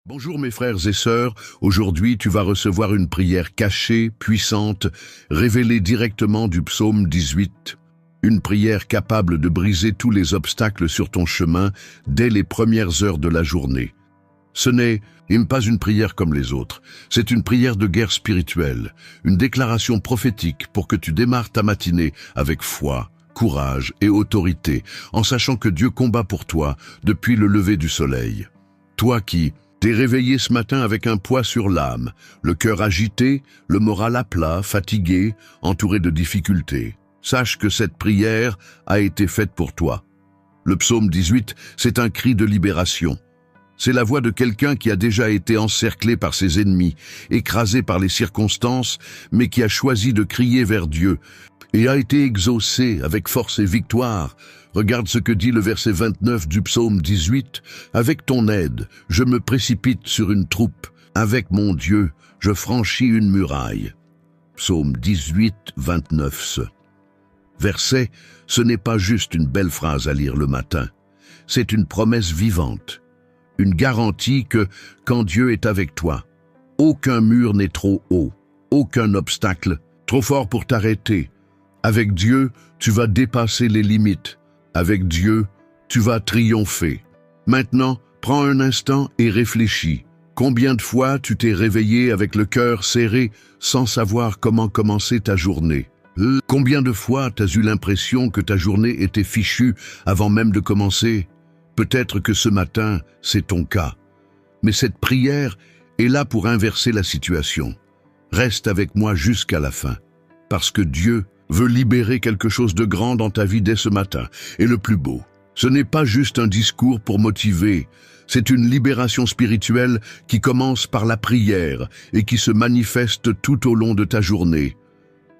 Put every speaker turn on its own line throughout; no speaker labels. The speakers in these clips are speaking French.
Bonjour mes frères et sœurs, aujourd'hui tu vas recevoir une prière cachée, puissante, révélée directement du psaume 18. Une prière capable de briser tous les obstacles sur ton chemin dès les premières heures de la journée. Ce n'est pas une prière comme les autres, c'est une prière de guerre spirituelle, une déclaration prophétique pour que tu démarres ta matinée avec foi, courage et autorité, en sachant que Dieu combat pour toi depuis le lever du soleil. Toi qui t'es réveillé ce matin avec un poids sur l'âme, le cœur agité, le moral à plat, fatigué, entouré de difficultés. Sache que cette prière a été faite pour toi. Le psaume 18, c'est un cri de libération. C'est la voix de quelqu'un qui a déjà été encerclé par ses ennemis, écrasé par les circonstances, mais qui a choisi de crier vers Dieu et a été exaucé avec force et victoire. Regarde ce que dit le verset 29 du psaume 18. « Avec ton aide, je me précipite sur une troupe. Avec mon Dieu, je franchis une muraille. » Psaume 18, 29. Verset, ce n'est pas juste une belle phrase à lire le matin. C'est une promesse vivante. Une garantie que, quand Dieu est avec toi, aucun mur n'est trop haut, aucun obstacle trop fort pour t'arrêter. Avec Dieu, tu vas dépasser les limites. Avec Dieu, tu vas triompher. Maintenant, prends un instant et réfléchis. Combien de fois tu t'es réveillé avec le cœur serré sans savoir comment commencer ta journée? Combien de fois t'as eu l'impression que ta journée était fichue avant même de commencer? Peut-être que ce matin, c'est ton cas. Mais cette prière est là pour inverser la situation. Reste avec moi jusqu'à la fin, parce que Dieu veut libérer quelque chose de grand dans ta vie dès ce matin. Et le plus beau, ce n'est pas juste un discours pour motiver, c'est une libération spirituelle qui commence par la prière et qui se manifeste tout au long de ta journée.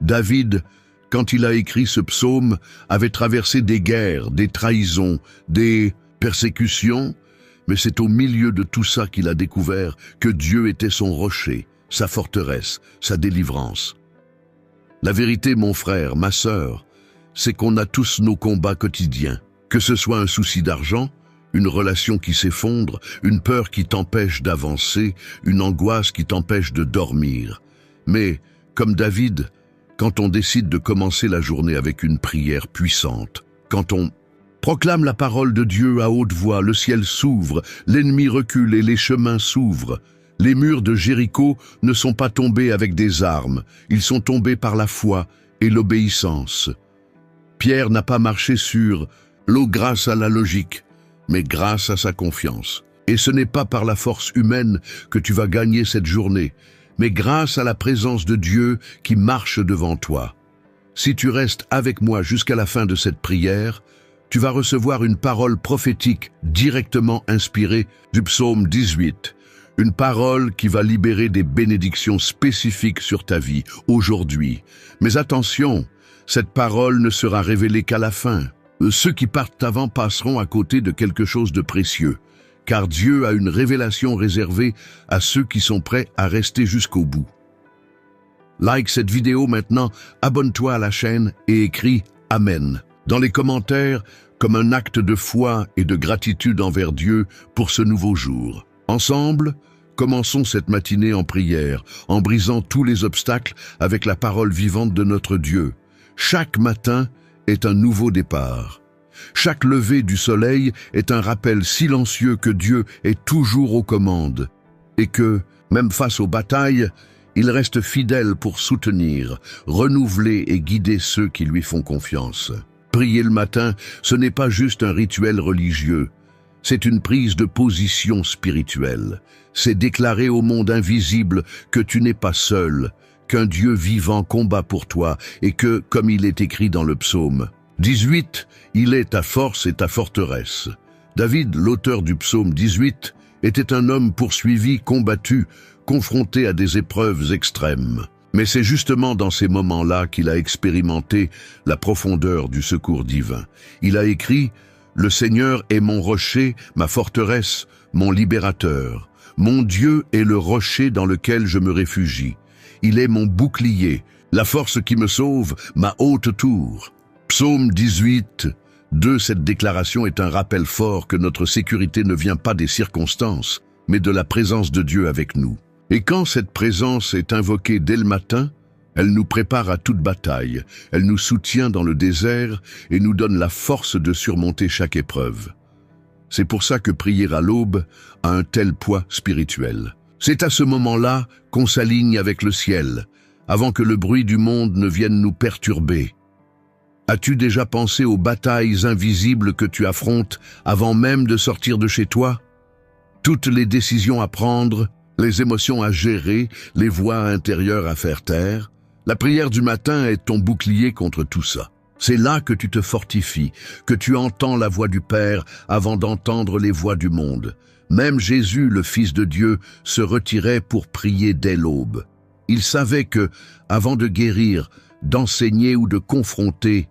David, quand il a écrit ce psaume, avait traversé des guerres, des trahisons, des persécutions, mais c'est au milieu de tout ça qu'il a découvert que Dieu était son rocher, sa forteresse, sa délivrance. La vérité, mon frère, ma sœur, c'est qu'on a tous nos combats quotidiens. Que ce soit un souci d'argent, une relation qui s'effondre, une peur qui t'empêche d'avancer, une angoisse qui t'empêche de dormir. Mais, comme David, quand on décide de commencer la journée avec une prière puissante, quand on proclame la parole de Dieu à haute voix, le ciel s'ouvre, l'ennemi recule et les chemins s'ouvrent. Les murs de Jéricho ne sont pas tombés avec des armes, ils sont tombés par la foi et l'obéissance. Pierre n'a pas marché sur l'eau grâce à la logique, mais grâce à sa confiance. Et ce n'est pas par la force humaine que tu vas gagner cette journée, mais grâce à la présence de Dieu qui marche devant toi. Si tu restes avec moi jusqu'à la fin de cette prière, tu vas recevoir une parole prophétique directement inspirée du psaume 18. Une parole qui va libérer des bénédictions spécifiques sur ta vie, aujourd'hui. Mais attention, cette parole ne sera révélée qu'à la fin. Ceux qui partent avant passeront à côté de quelque chose de précieux, car Dieu a une révélation réservée à ceux qui sont prêts à rester jusqu'au bout. Like cette vidéo maintenant, abonne-toi à la chaîne et écris « Amen » dans les commentaires comme un acte de foi et de gratitude envers Dieu pour ce nouveau jour. Ensemble, commençons cette matinée en prière, en brisant tous les obstacles avec la parole vivante de notre Dieu. Chaque matin est un nouveau départ. Chaque lever du soleil est un rappel silencieux que Dieu est toujours aux commandes et que, même face aux batailles, il reste fidèle pour soutenir, renouveler et guider ceux qui lui font confiance. Prier le matin, ce n'est pas juste un rituel religieux. C'est une prise de position spirituelle. C'est déclarer au monde invisible que tu n'es pas seul, qu'un Dieu vivant combat pour toi et que, comme il est écrit dans le psaume 18, il est ta force et ta forteresse. David, l'auteur du psaume 18, était un homme poursuivi, combattu, confronté à des épreuves extrêmes. Mais c'est justement dans ces moments-là qu'il a expérimenté la profondeur du secours divin. Il a écrit « Le Seigneur est mon rocher, ma forteresse, mon libérateur. Mon Dieu est le rocher dans lequel je me réfugie. Il est mon bouclier, la force qui me sauve, ma haute tour. » Psaume 18, 2. Cette déclaration est un rappel fort que notre sécurité ne vient pas des circonstances, mais de la présence de Dieu avec nous. Et quand cette présence est invoquée dès le matin, elle nous prépare à toute bataille, elle nous soutient dans le désert et nous donne la force de surmonter chaque épreuve. C'est pour ça que prier à l'aube a un tel poids spirituel. C'est à ce moment-là qu'on s'aligne avec le ciel, avant que le bruit du monde ne vienne nous perturber. As-tu déjà pensé aux batailles invisibles que tu affrontes avant même de sortir de chez toi? Toutes les décisions à prendre, les émotions à gérer, les voix intérieures à faire taire. La prière du matin est ton bouclier contre tout ça. C'est là que tu te fortifies, que tu entends la voix du Père avant d'entendre les voix du monde. Même Jésus, le Fils de Dieu, se retirait pour prier dès l'aube. Il savait que, avant de guérir, d'enseigner ou de confronter,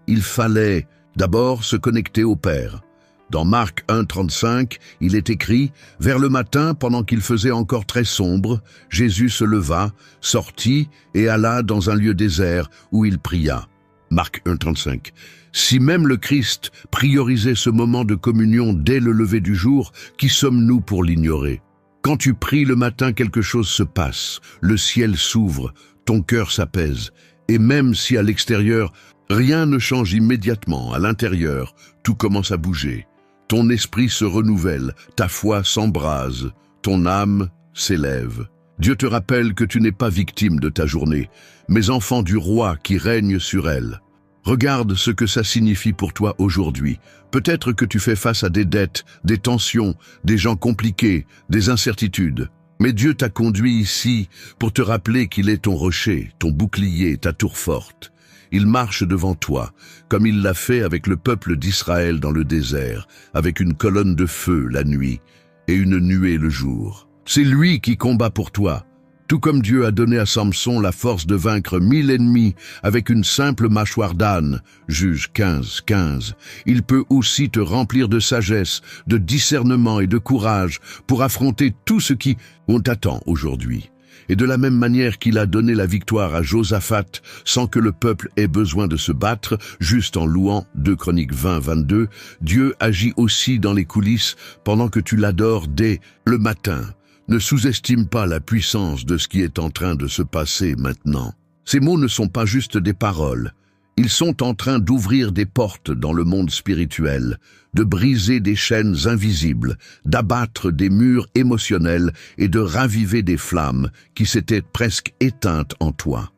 il fallait d'abord se connecter au Père. Dans Marc 1,35, il est écrit « Vers le matin, pendant qu'il faisait encore très sombre, Jésus se leva, sortit et alla dans un lieu désert où il pria. » Marc 1,35. Si même le Christ priorisait ce moment de communion dès le lever du jour, qui sommes-nous pour l'ignorer? Quand tu pries le matin, quelque chose se passe, le ciel s'ouvre, ton cœur s'apaise, et même si à l'extérieur, rien ne change immédiatement, à l'intérieur, tout commence à bouger. Ton esprit se renouvelle, ta foi s'embrase, ton âme s'élève. Dieu te rappelle que tu n'es pas victime de ta journée, mais enfant du roi qui règne sur elle. Regarde ce que ça signifie pour toi aujourd'hui. Peut-être que tu fais face à des dettes, des tensions, des gens compliqués, des incertitudes. Mais Dieu t'a conduit ici pour te rappeler qu'il est ton rocher, ton bouclier, ta tour forte. Il marche devant toi, comme il l'a fait avec le peuple d'Israël dans le désert, avec une colonne de feu la nuit et une nuée le jour. C'est lui qui combat pour toi, tout comme Dieu a donné à Samson la force de vaincre 1000 ennemis avec une simple mâchoire d'âne. Juge 15:15. Il peut aussi te remplir de sagesse, de discernement et de courage pour affronter tout ce qui t'attend aujourd'hui. Et de la même manière qu'il a donné la victoire à Josaphat sans que le peuple ait besoin de se battre, juste en louant 2 Chroniques 20:22, Dieu agit aussi dans les coulisses pendant que tu l'adores dès le matin. Ne sous-estime pas la puissance de ce qui est en train de se passer maintenant. Ces mots ne sont pas juste des paroles. Ils sont en train d'ouvrir des portes dans le monde spirituel, de briser des chaînes invisibles, d'abattre des murs émotionnels et de raviver des flammes qui s'étaient presque éteintes en toi.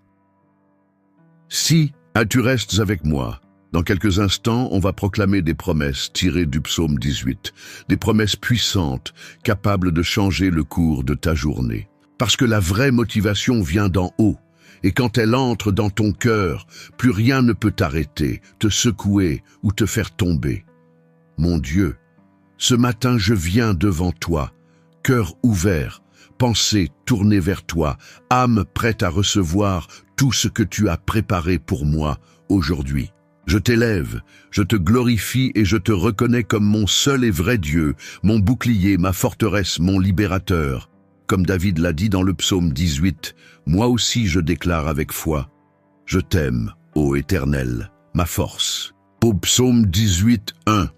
Si tu restes avec moi, dans quelques instants, on va proclamer des promesses tirées du psaume 18, des promesses puissantes, capables de changer le cours de ta journée. Parce que la vraie motivation vient d'en haut, et quand elle entre dans ton cœur, plus rien ne peut t'arrêter, te secouer ou te faire tomber. Mon Dieu, ce matin je viens devant toi, cœur ouvert, pensée tournée vers toi, âme prête à recevoir tout ce que tu as préparé pour moi aujourd'hui. Je t'élève, je te glorifie et je te reconnais comme mon seul et vrai Dieu, mon bouclier, ma forteresse, mon libérateur. Comme David l'a dit dans le psaume 18, moi aussi je déclare avec foi, je t'aime, ô Éternel, ma force. Au psaume 18:1,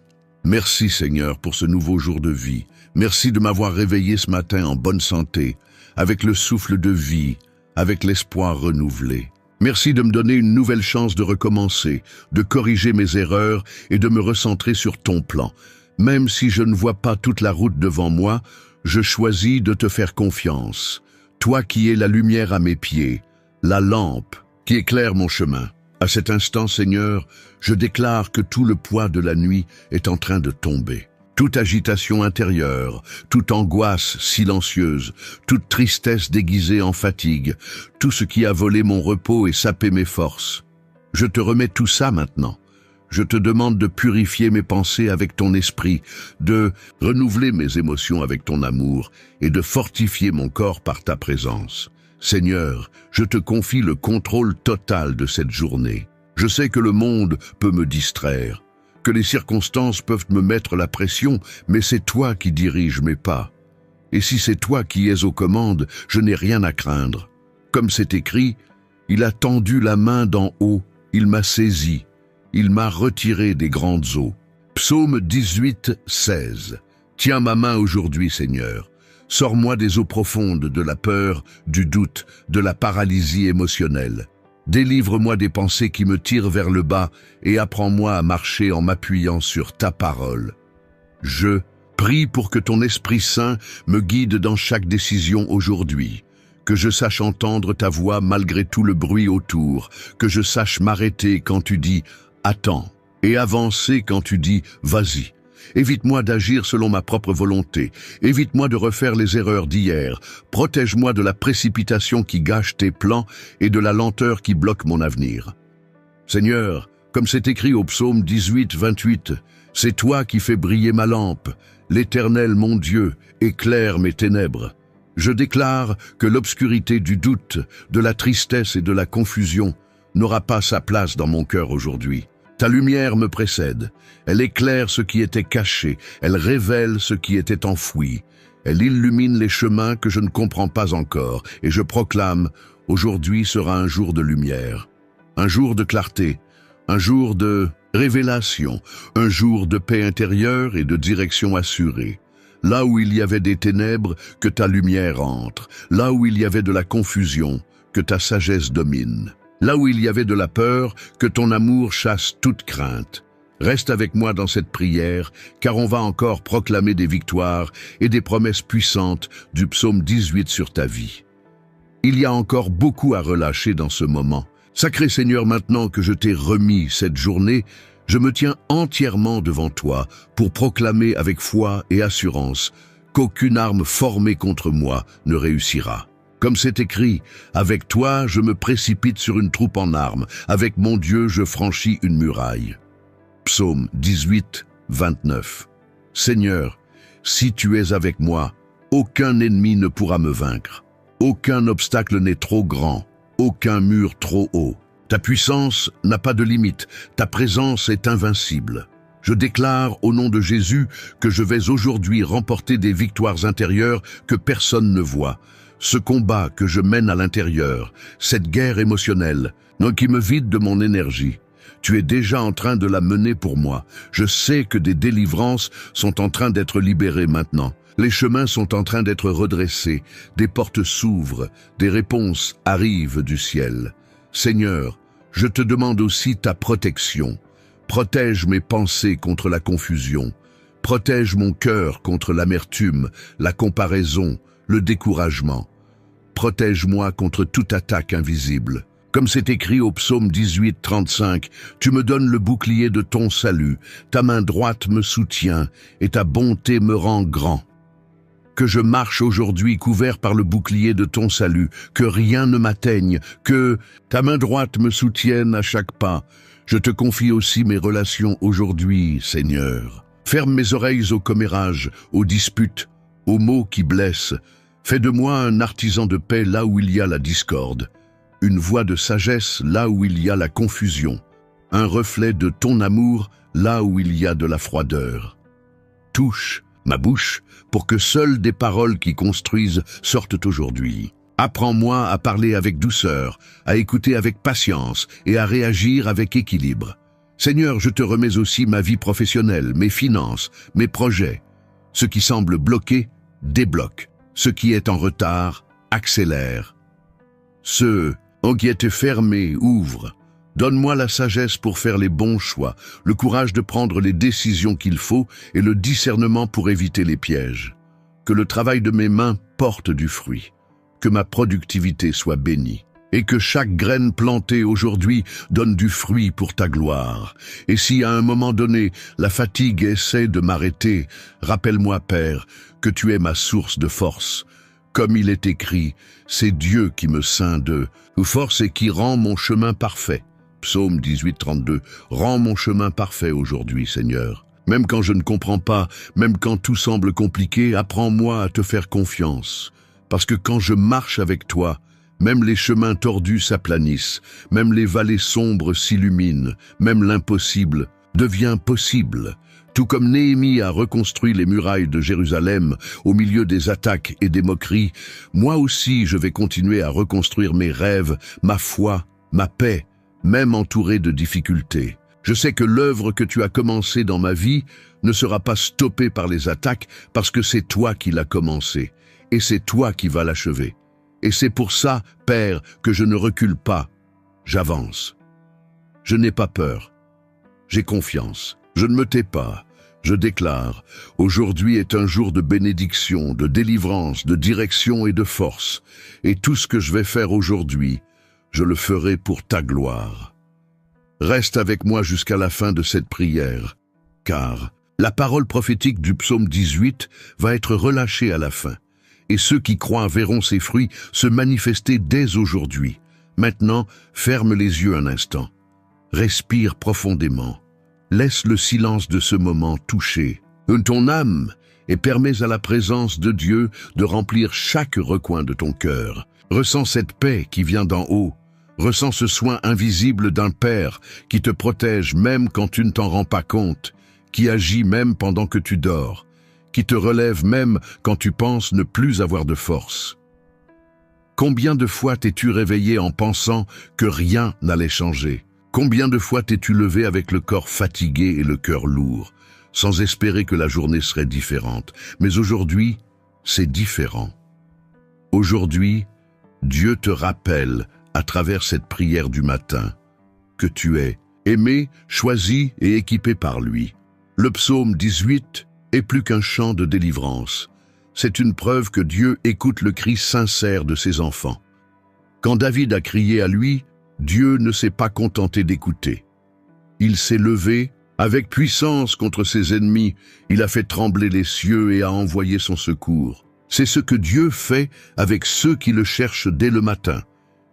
merci Seigneur pour ce nouveau jour de vie. Merci de m'avoir réveillé ce matin en bonne santé, avec le souffle de vie, avec l'espoir renouvelé. Merci de me donner une nouvelle chance de recommencer, de corriger mes erreurs et de me recentrer sur ton plan. Même si je ne vois pas toute la route devant moi, je choisis de te faire confiance. Toi qui es la lumière à mes pieds, la lampe qui éclaire mon chemin. À cet instant, Seigneur, je déclare que tout le poids de la nuit est en train de tomber. Toute agitation intérieure, toute angoisse silencieuse, toute tristesse déguisée en fatigue, tout ce qui a volé mon repos et sapé mes forces. Je te remets tout ça maintenant. Je te demande de purifier mes pensées avec ton esprit, de renouveler mes émotions avec ton amour et de fortifier mon corps par ta présence. Seigneur, je te confie le contrôle total de cette journée. Je sais que le monde peut me distraire, que les circonstances peuvent me mettre la pression, mais c'est toi qui diriges mes pas. Et si c'est toi qui es aux commandes, je n'ai rien à craindre. Comme c'est écrit, il a tendu la main d'en haut, il m'a saisi, il m'a retiré des grandes eaux. Psaume 18:16. Tiens ma main aujourd'hui, Seigneur. Sors-moi des eaux profondes de la peur, du doute, de la paralysie émotionnelle. Délivre-moi des pensées qui me tirent vers le bas et apprends-moi à marcher en m'appuyant sur ta parole. Je prie pour que ton Esprit Saint me guide dans chaque décision aujourd'hui, que je sache entendre ta voix malgré tout le bruit autour, que je sache m'arrêter quand tu dis « attends » et avancer quand tu dis « vas-y ». Évite-moi d'agir selon ma propre volonté. Évite-moi de refaire les erreurs d'hier. Protège-moi de la précipitation qui gâche tes plans et de la lenteur qui bloque mon avenir. Seigneur, comme c'est écrit au psaume 18, 28, « C'est toi qui fais briller ma lampe. L'Éternel, mon Dieu, éclaire mes ténèbres. » Je déclare que l'obscurité du doute, de la tristesse et de la confusion n'aura pas sa place dans mon cœur aujourd'hui. Ta lumière me précède, elle éclaire ce qui était caché, elle révèle ce qui était enfoui, elle illumine les chemins que je ne comprends pas encore, et je proclame, aujourd'hui sera un jour de lumière, un jour de clarté, un jour de révélation, un jour de paix intérieure et de direction assurée. Là où il y avait des ténèbres, que ta lumière entre, là où il y avait de la confusion, que ta sagesse domine. Là où il y avait de la peur, que ton amour chasse toute crainte. Reste avec moi dans cette prière, car on va encore proclamer des victoires et des promesses puissantes du psaume 18 sur ta vie. Il y a encore beaucoup à relâcher dans ce moment. Sacré Seigneur, maintenant que je t'ai remis cette journée, je me tiens entièrement devant toi pour proclamer avec foi et assurance qu'aucune arme formée contre moi ne réussira. Comme c'est écrit, avec toi je me précipite sur une troupe en armes, avec mon Dieu je franchis une muraille. Psaume 18, 29. Seigneur, si tu es avec moi, aucun ennemi ne pourra me vaincre. Aucun obstacle n'est trop grand, aucun mur trop haut. Ta puissance n'a pas de limite, ta présence est invincible. Je déclare au nom de Jésus que je vais aujourd'hui remporter des victoires intérieures que personne ne voit. Ce combat que je mène à l'intérieur, cette guerre émotionnelle, qui me vide de mon énergie, tu es déjà en train de la mener pour moi. Je sais que des délivrances sont en train d'être libérées maintenant. Les chemins sont en train d'être redressés, des portes s'ouvrent, des réponses arrivent du ciel. Seigneur, je te demande aussi ta protection. Protège mes pensées contre la confusion. Protège mon cœur contre l'amertume, la comparaison, le découragement. Protège-moi contre toute attaque invisible. Comme c'est écrit au psaume 18, 35, tu me donnes le bouclier de ton salut, ta main droite me soutient et ta bonté me rend grand. Que je marche aujourd'hui couvert par le bouclier de ton salut, que rien ne m'atteigne, que ta main droite me soutienne à chaque pas. Je te confie aussi mes relations aujourd'hui, Seigneur. Ferme mes oreilles aux commérages, aux disputes, aux mots qui blessent. Fais de moi un artisan de paix là où il y a la discorde, une voix de sagesse là où il y a la confusion, un reflet de ton amour là où il y a de la froideur. Touche ma bouche pour que seules des paroles qui construisent sortent aujourd'hui. Apprends-moi à parler avec douceur, à écouter avec patience et à réagir avec équilibre. Seigneur, je te remets aussi ma vie professionnelle, mes finances, mes projets. Ce qui semble bloqué, débloque. Ce qui est en retard, accélère. Ce qui était fermé, ouvre. Donne-moi la sagesse pour faire les bons choix, le courage de prendre les décisions qu'il faut et le discernement pour éviter les pièges. Que le travail de mes mains porte du fruit. Que ma productivité soit bénie. Et que chaque graine plantée aujourd'hui donne du fruit pour ta gloire. Et si à un moment donné, la fatigue essaie de m'arrêter, rappelle-moi, Père, que tu es ma source de force. Comme il est écrit, c'est Dieu qui me scinde, force et qui rend mon chemin parfait. Psaume 18, 32. Rends mon chemin parfait aujourd'hui, Seigneur. Même quand je ne comprends pas, même quand tout semble compliqué, apprends-moi à te faire confiance. Parce que quand je marche avec toi, même les chemins tordus s'aplanissent, même les vallées sombres s'illuminent, même l'impossible devient possible. Tout comme Néhémie a reconstruit les murailles de Jérusalem au milieu des attaques et des moqueries, moi aussi je vais continuer à reconstruire mes rêves, ma foi, ma paix, même entouré de difficultés. Je sais que l'œuvre que tu as commencée dans ma vie ne sera pas stoppée par les attaques parce que c'est toi qui l'as commencée. et c'est toi qui vas l'achever. Et c'est pour ça, Père, que je ne recule pas, j'avance. Je n'ai pas peur, j'ai confiance, je ne me tais pas. Je déclare, aujourd'hui est un jour de bénédiction, de délivrance, de direction et de force. Et tout ce que je vais faire aujourd'hui, je le ferai pour ta gloire. Reste avec moi jusqu'à la fin de cette prière, car la parole prophétique du psaume 18 va être relâchée à la fin. Et ceux qui croient verront ses fruits se manifester dès aujourd'hui. Maintenant, ferme les yeux un instant. Respire profondément. Laisse le silence de ce moment toucher ton âme et permets à la présence de Dieu de remplir chaque recoin de ton cœur. Ressens cette paix qui vient d'en haut. Ressens ce soin invisible d'un Père qui te protège même quand tu ne t'en rends pas compte, qui agit même pendant que tu dors, qui te relève même quand tu penses ne plus avoir de force. Combien de fois t'es-tu réveillé en pensant que rien n'allait changer ? Combien de fois t'es-tu levé avec le corps fatigué et le cœur lourd, sans espérer que la journée serait différente? Mais aujourd'hui, c'est différent. Aujourd'hui, Dieu te rappelle, à travers cette prière du matin, que tu es aimé, choisi et équipé par lui. Le psaume 18 est plus qu'un chant de délivrance. C'est une preuve que Dieu écoute le cri sincère de ses enfants. Quand David a crié à lui, Dieu ne s'est pas contenté d'écouter. Il s'est levé avec puissance contre ses ennemis, il a fait trembler les cieux et a envoyé son secours. C'est ce que Dieu fait avec ceux qui le cherchent dès le matin.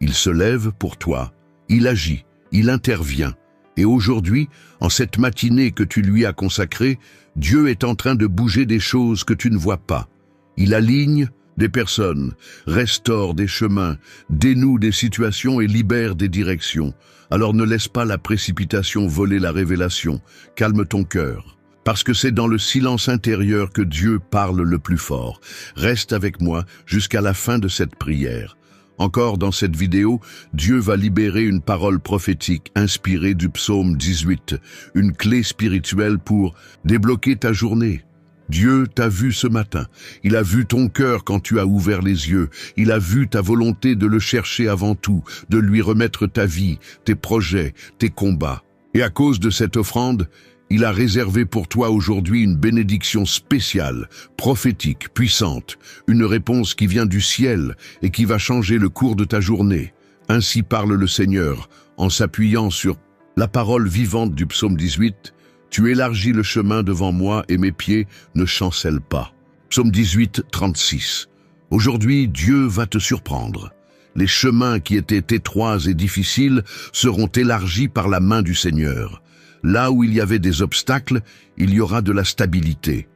Il se lève pour toi, il agit, il intervient. Et aujourd'hui, en cette matinée que tu lui as consacrée, Dieu est en train de bouger des choses que tu ne vois pas. Il aligne des personnes, restaure des chemins, dénoue des situations et libère des directions. Alors ne laisse pas la précipitation voler la révélation. Calme ton cœur, parce que c'est dans le silence intérieur que Dieu parle le plus fort. Reste avec moi jusqu'à la fin de cette prière. Encore dans cette vidéo, Dieu va libérer une parole prophétique inspirée du psaume 18, une clé spirituelle pour débloquer ta journée. Dieu t'a vu ce matin, il a vu ton cœur quand tu as ouvert les yeux, il a vu ta volonté de le chercher avant tout, de lui remettre ta vie, tes projets, tes combats. Et à cause de cette offrande, il a réservé pour toi aujourd'hui une bénédiction spéciale, prophétique, puissante, une réponse qui vient du ciel et qui va changer le cours de ta journée. Ainsi parle le Seigneur, en s'appuyant sur la parole vivante du psaume 18, « Tu élargis le chemin devant moi et mes pieds ne chancellent pas. » Psaume 18, 36. Aujourd'hui, Dieu va te surprendre. Les chemins qui étaient étroits et difficiles seront élargis par la main du Seigneur. Là où il y avait des obstacles, il y aura de la stabilité.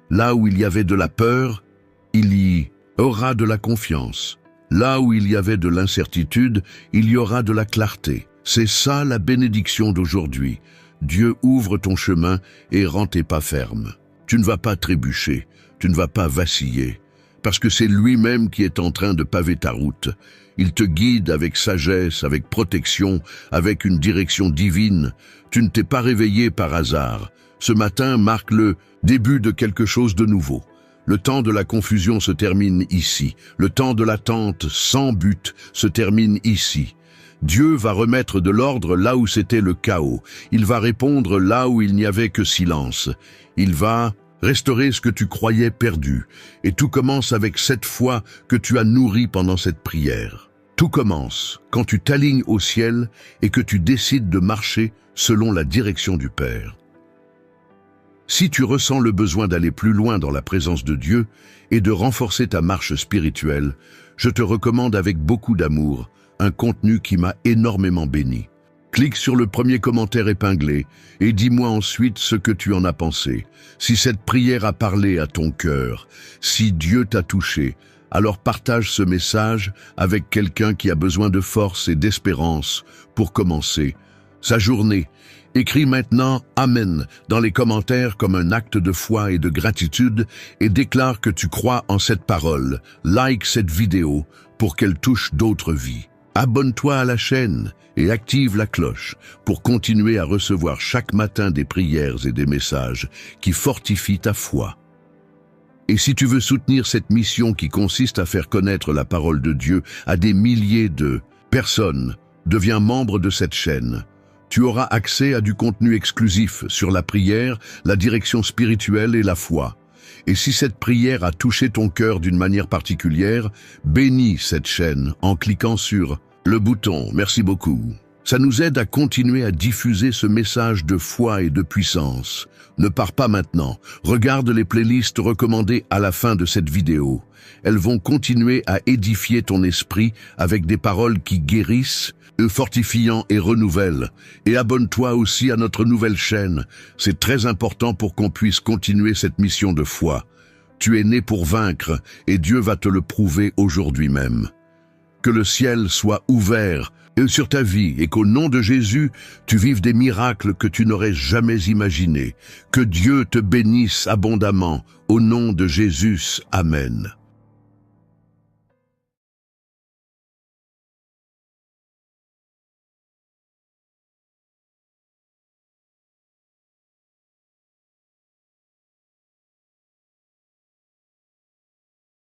Là où il y avait de la peur, il y aura de la confiance. Là où il y avait de l'incertitude, il y aura de la clarté. C'est ça la bénédiction d'aujourd'hui. Dieu ouvre ton chemin et rend tes pas fermes. Tu ne vas pas trébucher, tu ne vas pas vaciller, parce que c'est lui-même qui est en train de paver ta route. Il te guide avec sagesse, avec protection, avec une direction divine. Tu ne t'es pas réveillé par hasard. Ce matin marque le début de quelque chose de nouveau. Le temps de la confusion se termine ici. Le temps de l'attente sans but se termine ici. Dieu va remettre de l'ordre là où c'était le chaos. Il va répondre là où il n'y avait que silence. Il va restaurer ce que tu croyais perdu. Et tout commence avec cette foi que tu as nourrie pendant cette prière. Tout commence quand tu t'alignes au ciel et que tu décides de marcher selon la direction du Père. Si tu ressens le besoin d'aller plus loin dans la présence de Dieu et de renforcer ta marche spirituelle, je te recommande avec beaucoup d'amour un contenu qui m'a énormément béni. Clique sur le premier commentaire épinglé et dis-moi ensuite ce que tu en as pensé. Si cette prière a parlé à ton cœur, si Dieu t'a touché, alors partage ce message avec quelqu'un qui a besoin de force et d'espérance pour commencer sa journée. Écris maintenant « Amen » dans les commentaires comme un acte de foi et de gratitude et déclare que tu crois en cette parole. Like cette vidéo pour qu'elle touche d'autres vies. Abonne-toi à la chaîne et active la cloche pour continuer à recevoir chaque matin des prières et des messages qui fortifient ta foi. Et si tu veux soutenir cette mission qui consiste à faire connaître la parole de Dieu à des milliers de personnes, deviens membre de cette chaîne. Tu auras accès à du contenu exclusif sur la prière, la direction spirituelle et la foi. Et si cette prière a touché ton cœur d'une manière particulière, bénis cette chaîne en cliquant sur le bouton « Merci beaucoup ». Ça nous aide à continuer à diffuser ce message de foi et de puissance. Ne pars pas maintenant. Regarde les playlists recommandées à la fin de cette vidéo. Elles vont continuer à édifier ton esprit avec des paroles qui guérissent, fortifiant et renouvellent. Et abonne-toi aussi à notre nouvelle chaîne. C'est très important pour qu'on puisse continuer cette mission de foi. Tu es né pour vaincre et Dieu va te le prouver aujourd'hui même. Que le ciel soit ouvert sur ta vie et qu'au nom de Jésus, tu vives des miracles que tu n'aurais jamais imaginés. Que Dieu te bénisse abondamment. Au nom de Jésus, Amen.